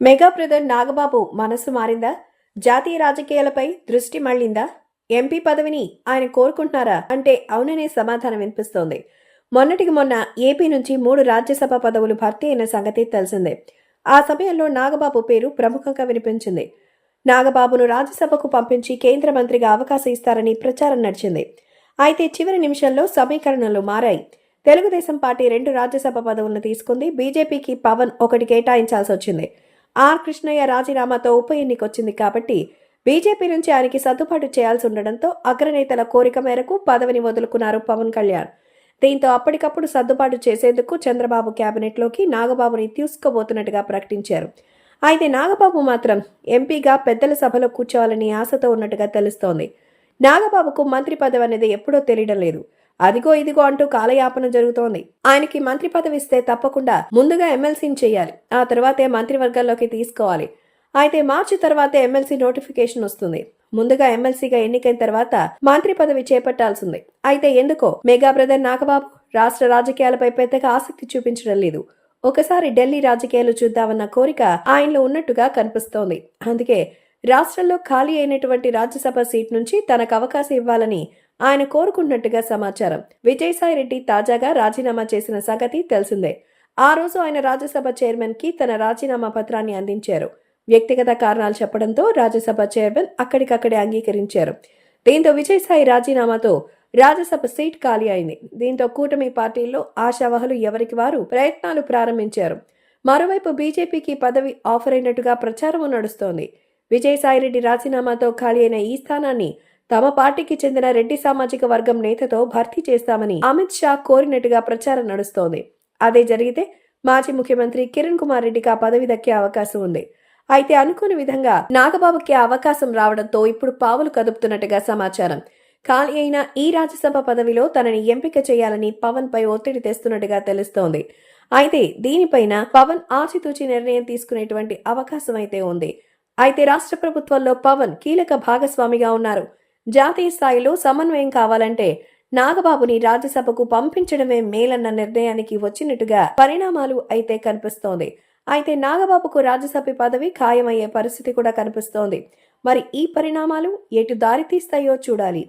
Mega brother Nagababu మనసు మారిందా? జాతీయ రాజకీయాలపై దృష్టి మళ్లిందా? ఎంపీ పదవిని ఆయన కోరుకుంటున్నారా అంటే అవుననే సమాధానం వినిపిస్తోంది. మొన్నటికి మొన్న ఏపీ నుంచి 3 రాజ్యసభ పదవులు భర్తీ అయిన సంగతి తెలిసిందే. ఆ సమయంలో నాగబాబు పేరు ప్రముఖంగా వినిపించింది. నాగబాబును రాజ్యసభకు పంపించి కేంద్ర మంత్రిగా అవకాశం ఇస్తారని ప్రచారం నడిచింది. అయితే చివరి నిమిషంలో సమీకరణలు మారాయి. తెలుగుదేశం పార్టీ 2 రాజ్యసభ పదవులను తీసుకుంది. బీజేపీకి పవన్ ఒకటి కేటాయించాల్సి వచ్చింది. ఆర్ కృష్ణయ్య రాజీనామాతో ఉప ఎన్నికొచ్చింది కాబట్టి బీజేపీ నుంచి ఆయనకి సర్దుబాటు చేయాల్సి ఉండడంతో అగ్రనేతల కోరిక మేరకు పదవిని వదులుకున్నారు పవన్ కళ్యాణ్. దీంతో అప్పటికప్పుడు సర్దుబాటు చేసేందుకు చంద్రబాబు కేబినెట్లోకి నాగబాబుని తీసుకుపోతున్నట్టుగా ప్రకటించారు. అయితే నాగబాబు మాత్రం ఎంపీగా పెద్దల సభలో కూర్చోవాలని ఆశతో ఉన్నట్టుగా తెలుస్తోంది. నాగబాబుకు మంత్రి పదవి అనేది ఎప్పుడో తెలియడం లేదు. అదిగో ఇదిగో అంటూ కాలయాపన జరుగుతోంది. ఆయనకి మంత్రి పదవి ఇస్తే తప్పకుండా ముందుగా ఎమ్మెల్సీని చేయాలి, ఆ తర్వాతే మంత్రివర్గంలోకి తీసుకోవాలి. అయితే మార్చి తర్వాతే ఎమ్మెల్సీ నోటిఫికేషన్ వస్తుంది. ముందుగా ఎమ్మెల్సీగా ఎన్నికైన తర్వాత మంత్రి పదవి చేపట్టాల్సింది. అయితే ఎందుకో మెగా బ్రదర్ నాగబాబు రాష్ట్ర రాజకీయాలపై పెద్దగా ఆసక్తి చూపించడం లేదు. ఒకసారి ఢిల్లీ రాజకీయాలు చూద్దామన్న కోరిక ఆయనలో ఉన్నట్టుగా కనిపిస్తోంది. అందుకే రాష్ట్రంలో ఖాళీ అయినటువంటి రాజ్యసభ సీట్ నుంచి తనకు అవకాశం ఇవ్వాలని ఆయన కోరుకున్నట్టుగా సమాచారం. విజయసాయిరెడ్డి తాజాగా రాజీనామా చేసిన సంగతి తెలిసిందే. ఆ రోజు ఆయన రాజ్యసభ చైర్మన్ కి తన రాజీనామా పత్రాన్ని అందించారు. వ్యక్తిగత కారణాలు చెప్పడంతో రాజ్యసభ చైర్మన్ అక్కడికక్కడే అంగీకరించారు. దీంతో విజయసాయి రాజీనామాతో రాజ్యసభ సీట్ ఖాళీ అయింది. దీంతో కూటమి పార్టీల్లో ఆశావహులు ఎవరికి వారు ప్రయత్నాలు ప్రారంభించారు. మరోవైపు బీజేపీకి పదవి ఆఫర్ అయినట్టుగా ప్రచారం నడుస్తోంది. విజయసాయిరెడ్డి రాజీనామాతో ఖాళీ అయిన ఈ స్థానాన్ని తమ పార్టీకి చెందిన రెడ్డి సామాజిక వర్గం నేతతో భర్తీ చేస్తామని అమిత్ షా కోరినట్టుగా ప్రచారం నడుస్తోంది. అదే జరిగితే మాజీ ముఖ్యమంత్రి కిరణ్ కుమార్ రెడ్డికి ఆ పదవి దక్కే అవకాశం ఉంది. అయితే అనుకోని విధంగా నాగబాబుకి అవకాశం రావడంతో ఇప్పుడు పావులు కదుపుతున్నట్టుగా సమాచారం. ఖాళీ అయిన ఈ రాజ్యసభ పదవిలో తనని ఎంపిక చేయాలని పవన్ పై ఒత్తిడి తెస్తున్నట్టుగా తెలుస్తోంది. అయితే దీనిపైన పవన్ ఆచితూచి నిర్ణయం తీసుకునేటువంటి అవకాశం అయితే ఉంది. అయితే రాష్ట్ర ప్రభుత్వంలో పవన్ కీలక భాగస్వామిగా ఉన్నారు. జాతీయ స్థాయిలో సమన్వయం కావాలంటే నాగబాబుని రాజ్యసభకు పంపించడమే మేలన్న నిర్ణయానికి వచ్చినట్టుగా పరిణామాలు అయితే కనిపిస్తోంది. అయితే నాగబాబుకు రాజ్యసభ పదవి ఖాయమయ్యే పరిస్థితి కూడా కనిపిస్తోంది. మరి ఈ పరిణామాలు ఎటు దారి తీస్తాయో చూడాలి.